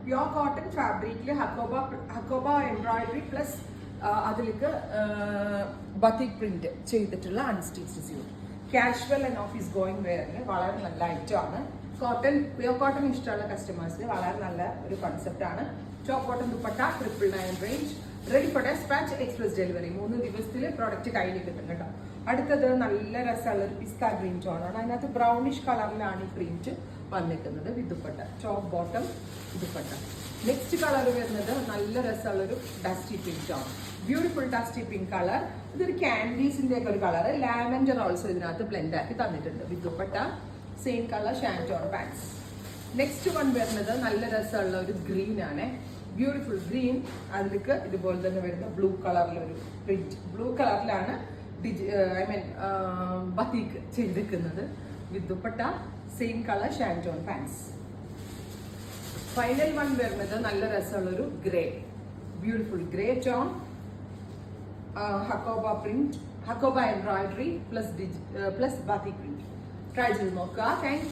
Pure cotton ഫാബ്രിക്കിൽ Hakoba embroidery plus അതിലേക്ക് batik print ചെയ്തിട്ടുള്ള unstitch suit. Casual and office going വെയറിന് വളരെ നല്ല ഐറ്റം ആണ്. കോട്ടൺ പ്യോർ കോട്ടൺ ഇഷ്ടമുള്ള കസ്റ്റമേഴ്സിന് വളരെ നല്ല ഒരു കൺസെപ്റ്റ് ആണ്. Top cotton dupatta 999 range, ready for despatch, express delivery. 3 ദിവസത്തിൽ പ്രോഡക്റ്റ് കയ്യിൽ കിട്ടും കേട്ടോ. അടുത്തത് നല്ല രസമുള്ള ഒരു പിസ്ക ഗ്രീൻ ടോൺ ആണ്. അതിനകത്ത് ബ്രൗണിഷ് കളറിലാണ് ഈ പ്രിന്റ് വന്നിരിക്കുന്നത് with dupatta, top bottom dupatta. Next colour വരുന്നത് നല്ല രസമുള്ള ഒരു ഡസ്റ്റി പിങ്ക് ആണ്. Beautiful dusty pink colour. ഇതൊരു ക്യാൻഡീസിന്റെ ഒക്കെ ഒരു കളർ. ലാവൻഡർ ഓൾസോ ഇതിനകത്ത് ബ്ലെൻഡ് ആക്കി തന്നിട്ടുണ്ട് with dupatta. Same colour shantoon pants. Next one വരുന്നത് നല്ല രസമുള്ള ഒരു ഗ്രീൻ ആണ്. Beautiful green. അതിലേക്ക് ഇതുപോലെ തന്നെ വരുന്ന ബ്ലൂ കളറിലൊരു പ്രിന്റ്. ബ്ലൂ കളറിലാണ് ബത്തീക്ക് ചെയ്തിരിക്കുന്നത് with dupatta. Same colour shantoon pants. Final one വരുന്നത് നല്ല രസമുള്ളൊരു grey, beautiful grey tone. Hakoba print, Hakoba embroidery plus batik print. Try ചെയ്ത് നോക്കുക. താങ്ക്